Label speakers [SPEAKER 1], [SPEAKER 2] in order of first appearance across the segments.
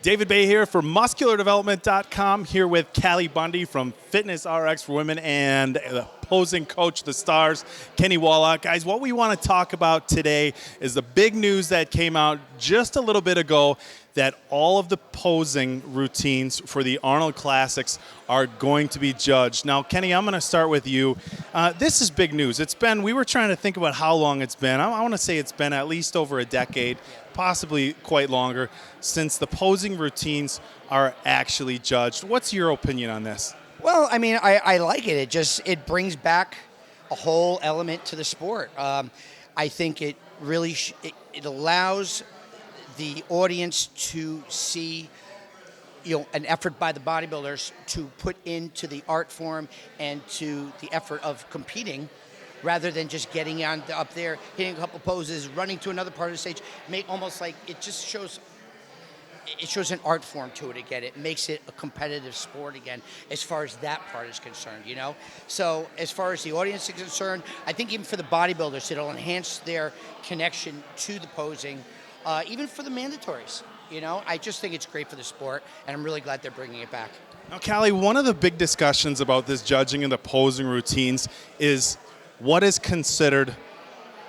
[SPEAKER 1] David Baye here for MuscularDevelopment.com, here with Callie Bundy from Fitness RX for Women and the posing coach, the Stars, Kenny Wallach. Guys, what we want to talk about today is the big news that came out just a little bit ago that all of the posing routines for the Arnold Classics are going to be judged. Now, Kenny, I'm going to start with you. This is big news. We were trying to think about how long it's been. I want to say it's been at least over a decade, possibly quite longer, since the posing routines are actually judged. What's your opinion on this?
[SPEAKER 2] Well, I mean, I like it. It brings back a whole element to the sport. I think it really it allows the audience to see, an effort by the bodybuilders to put into the art form and to the effort of competing, rather than just getting up there, hitting a couple poses, running to another part of the stage. Almost like it just shows. It shows an art form to it again. It makes it a competitive sport again, as far as that part is concerned, So as far as the audience is concerned, I think even for the bodybuilders, it'll enhance their connection to the posing, even for the mandatories. I just think it's great for the sport, and I'm really glad they're bringing it back.
[SPEAKER 1] Now, Callie, one of the big discussions about this judging and the posing routines is what is considered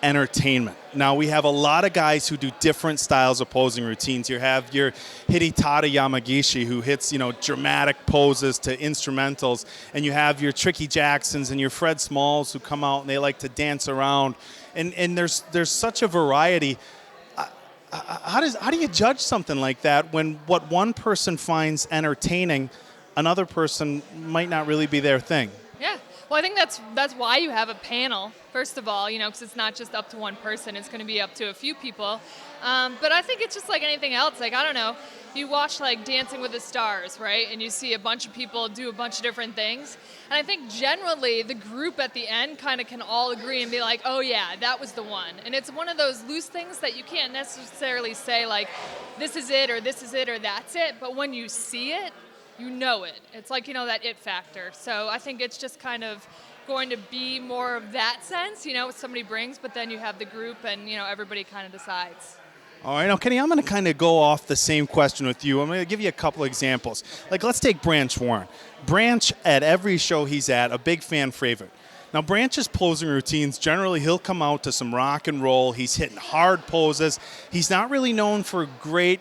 [SPEAKER 1] entertainment. Now, we have a lot of guys who do different styles of posing routines. You have your Hidetada Yamagishi, who hits, dramatic poses to instrumentals, and you have your Tricky Jacksons and your Fred Smalls who come out and they like to dance around. And there's such a variety. How do you judge something like that when what one person finds entertaining, another person might not really be their thing?
[SPEAKER 3] Yeah. Well, I think that's why you have a panel, first of all, because it's not just up to one person. It's going to be up to a few people. But I think it's just like anything else. Like, I don't know, you watch like Dancing with the Stars, right? And you see a bunch of people do a bunch of different things. And I think generally the group at the end kind of can all agree and be like, oh yeah, that was the one. And it's one of those loose things that you can't necessarily say like, this is it or that's it. But when you see it, you know it. It's like, that it factor. So I think it's just kind of going to be more of that sense, what somebody brings, but then you have the group and, everybody kind of decides.
[SPEAKER 1] All right, now, Kenny, I'm going to kind of go off the same question with you. I'm going to give you a couple examples. Like, let's take Branch Warren. Branch, at every show he's at, a big fan favorite. Now, Branch's posing routines, generally he'll come out to some rock and roll. He's hitting hard poses. He's not really known for great,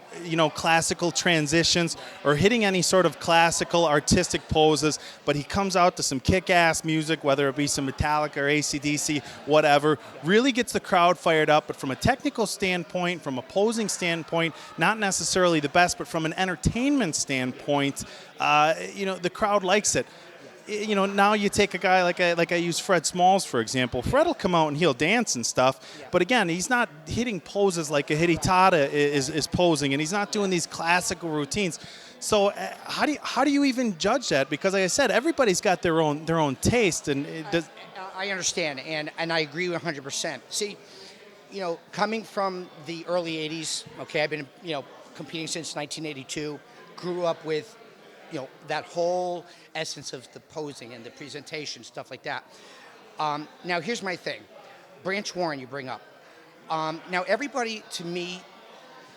[SPEAKER 1] classical transitions or hitting any sort of classical artistic poses, but he comes out to some kick-ass music, whether it be some Metallica or AC/DC, whatever, really gets the crowd fired up. But from a technical standpoint, from a posing standpoint, not necessarily the best, but from an entertainment standpoint, the crowd likes it. Now you take a guy like I use Fred Smalls, for example. Fred will come out and he'll dance and stuff, but again, he's not hitting poses like a Hidetada is posing, and he's not doing these classical routines. So how do you even judge that? Because like I said, everybody's got their own taste, and
[SPEAKER 2] I understand, and I agree 100%. See, coming from the early 80s, okay, I've been competing since 1982, grew up with that whole essence of the posing and the presentation, stuff like that. Now, here's my thing. Branch Warren, you bring up. Now, everybody, to me,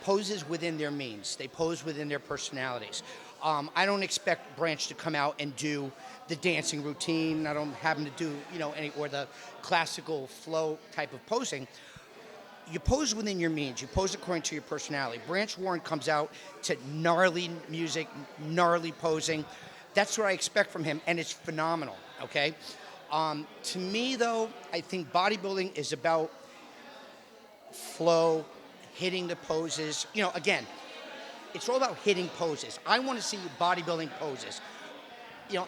[SPEAKER 2] poses within their means. They pose within their personalities. I don't expect Branch to come out and do the dancing routine. I don't have him to do, or the classical flow type of posing. You pose within your means. You pose according to your personality. Branch Warren comes out to gnarly music, gnarly posing. That's what I expect from him, and it's phenomenal, okay? To me, though, I think bodybuilding is about flow, hitting the poses. Again, it's all about hitting poses. I want to see bodybuilding poses,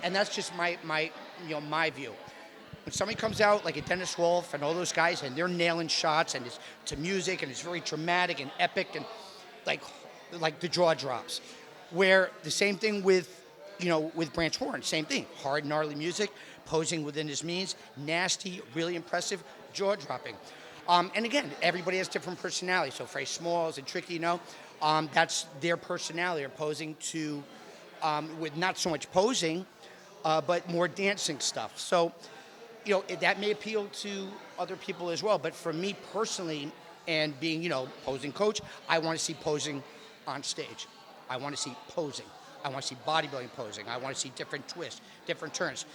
[SPEAKER 2] and that's just my view. When somebody comes out like a Dennis Wolf and all those guys, and they're nailing shots, and it's to music, and it's very dramatic and epic, and like the jaw drops. Where the same thing with Branch Warren, same thing. Hard, gnarly music, posing within his means, nasty, really impressive, jaw dropping. And again, everybody has different personalities. So Fred Smalls and Tricky, that's their personality. They're posing to, with not so much posing, but more dancing stuff. So that may appeal to other people as well. But for me personally, and being, posing coach, I want to see posing on stage. I want to see posing. I want to see bodybuilding posing. I want to see different twists, different turns.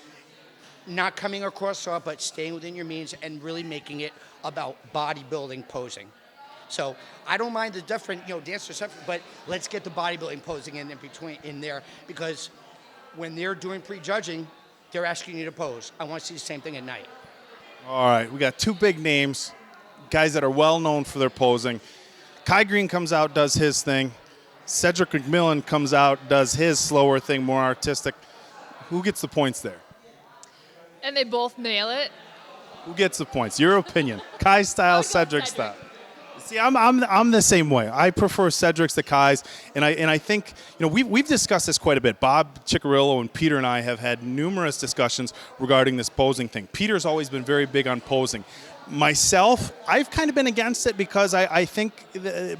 [SPEAKER 2] Not coming across soft, but staying within your means and really making it about bodybuilding posing. So I don't mind the different, dancers, but let's get the bodybuilding posing in there, because when they're doing prejudging, they're asking you to pose. I want to see the same thing at night.
[SPEAKER 1] All right, we got two big names, guys that are well known for their posing. Kai Green comes out, does his thing. Cedric McMillan comes out, does his slower thing, more artistic. Who gets the points there?
[SPEAKER 3] And they both nail it.
[SPEAKER 1] Who gets the points? Your opinion. Kai style, Cedric style. See, I'm the same way. I prefer Cedric's to Kai's, and I think we've discussed this quite a bit. Bob Ciccarillo and Peter and I have had numerous discussions regarding this posing thing. Peter's always been very big on posing. Myself, I've kind of been against it because I think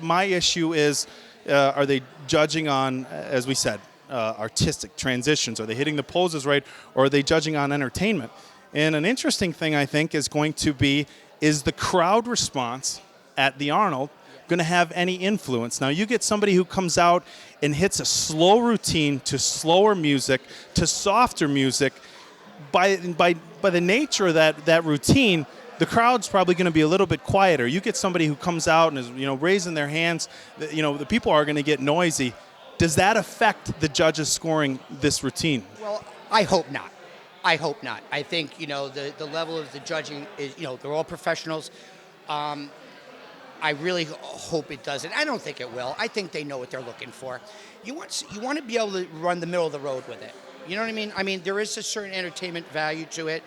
[SPEAKER 1] my issue is, are they judging on, as we said, artistic transitions? Are they hitting the poses right, or are they judging on entertainment? And an interesting thing I think is going to be, is the crowd response at the Arnold going to have any influence? Now, you get somebody who comes out and hits a slow routine to slower music, to softer music. By the nature of that routine, the crowd's probably going to be a little bit quieter. You get somebody who comes out and is raising their hands, the people are going to get noisy. Does that affect the judges scoring this routine?
[SPEAKER 2] Well, I hope not. I think, the level of the judging is, they're all professionals. I really hope it doesn't. I don't think it will. I think they know what they're looking for. You want to be able to run the middle of the road with it. You know what I mean? I mean, there is a certain entertainment value to it,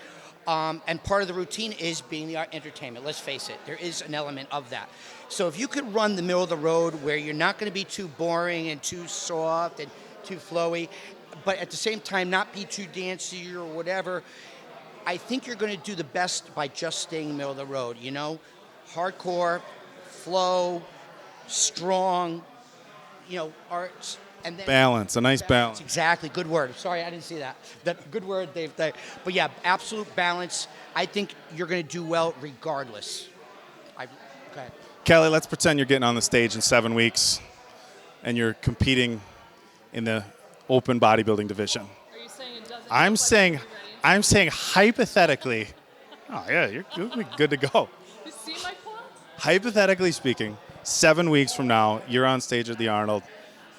[SPEAKER 2] and part of the routine is being the entertainment. Let's face it, there is an element of that. So if you could run the middle of the road where you're not going to be too boring and too soft and too flowy, but at the same time not be too dancey or whatever, I think you're going to do the best by just staying middle of the road. Hardcore, flow, strong, arts, and then
[SPEAKER 1] balance, a nice balance.
[SPEAKER 2] Exactly, good word. Sorry, I didn't see that. That good word, Dave. But yeah, absolute balance. I think you're going to do well regardless. Go ahead.
[SPEAKER 1] Callie, let's pretend you're getting on the stage in 7 weeks, and you're competing in the open bodybuilding division.
[SPEAKER 3] Are you saying it doesn't?
[SPEAKER 1] I'm saying hypothetically. Oh yeah, you'll be good to go.
[SPEAKER 3] You see my point?
[SPEAKER 1] Hypothetically speaking, 7 weeks from now, you're on stage at the Arnold.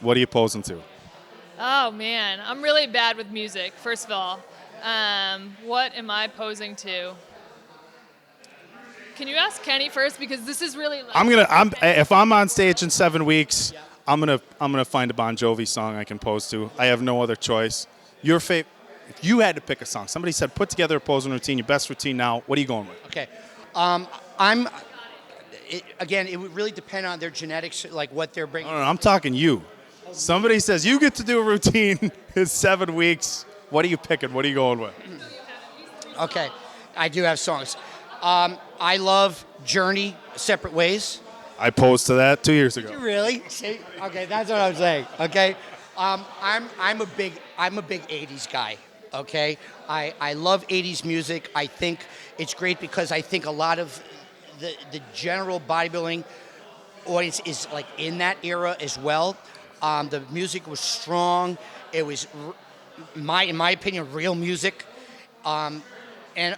[SPEAKER 1] What are you posing to?
[SPEAKER 3] Oh man, I'm really bad with music. First of all, what am I posing to? Can you ask Kenny first, because this is really.
[SPEAKER 1] If I'm on stage in 7 weeks, I'm gonna find a Bon Jovi song I can pose to. I have no other choice. Your favorite. If you had to pick a song, somebody said put together a posing routine, your best routine now. What are you going with?
[SPEAKER 2] Okay, it would really depend on their genetics, like what they're bringing.
[SPEAKER 1] No, I'm talking you. Somebody says you get to do a routine in 7 weeks. What are you picking? What are you going with?
[SPEAKER 2] Okay, I do have songs. I love Journey, Separate Ways.
[SPEAKER 1] I posed to that 2 years ago.
[SPEAKER 2] Really? See? Okay, that's what I'm saying. Okay, I'm a big '80s guy. Okay, I love '80s music. I think it's great because I think a lot of the general bodybuilding audience is like in that era as well. The music was strong. It was, in my opinion, real music. And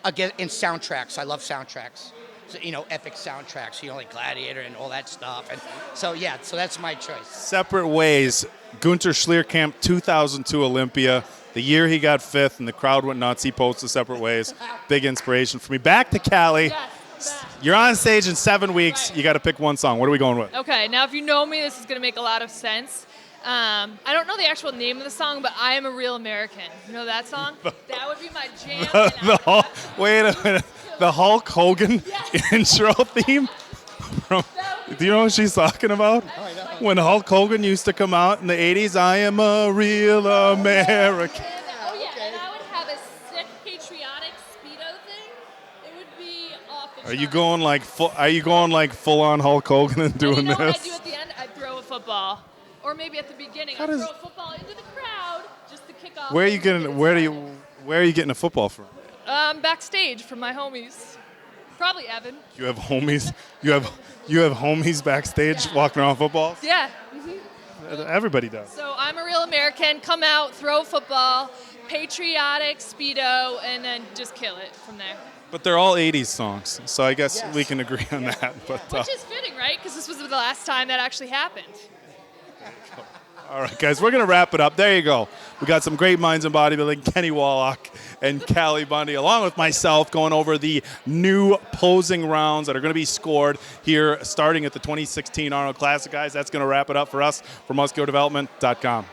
[SPEAKER 2] again, in soundtracks, I love soundtracks. So, epic soundtracks, like Gladiator and all that stuff. And so that's my choice.
[SPEAKER 1] Separate Ways, Gunter Schlierkamp, 2002 Olympia. The year he got fifth and the crowd went nuts, he posted Separate Ways. Big inspiration for me. Back to Callie.
[SPEAKER 3] Yes.
[SPEAKER 1] You're on stage in 7 weeks.
[SPEAKER 3] Right.
[SPEAKER 1] You got to pick one song. What are we going with?
[SPEAKER 3] Okay, now if you know me, this is going to make a lot of sense. I don't know the actual name of the song, but I Am a Real American. You know that song? That would be my jam.
[SPEAKER 1] Wait a minute. The Hulk Hogan intro theme? Do you know what she's talking about? When Hulk Hogan used to come out in the 80s, I am a real American.
[SPEAKER 3] Oh, yeah, and I would have a sick patriotic Speedo thing. It would be off the
[SPEAKER 1] Are you going like full on Hulk Hogan and doing
[SPEAKER 3] this?
[SPEAKER 1] this?
[SPEAKER 3] What I'd do at the end? I'd throw a football. Or maybe at the beginning, I'd throw a football into the crowd just to kick off.
[SPEAKER 1] Where are you getting a football from?
[SPEAKER 3] Backstage from my homies. Probably Evan.
[SPEAKER 1] You have homies? You have homies backstage walking around footballs?
[SPEAKER 3] Yeah.
[SPEAKER 1] Everybody does.
[SPEAKER 3] So I'm a real American. Come out, throw football, patriotic, speedo, and then just kill it from there.
[SPEAKER 1] But they're all 80s songs, so I guess
[SPEAKER 2] Yes.
[SPEAKER 1] we can agree on that. But,
[SPEAKER 3] Which is fitting, right? Because this was the last time that actually happened.
[SPEAKER 1] all right, guys, we're going to wrap it up. There you go. We got some great minds in bodybuilding, Kenny Wallach and Callie Bundy, along with myself, going over the new posing rounds that are going to be scored here starting at the 2016 Arnold Classic. Guys, that's going to wrap it up for us from musculardevelopment.com.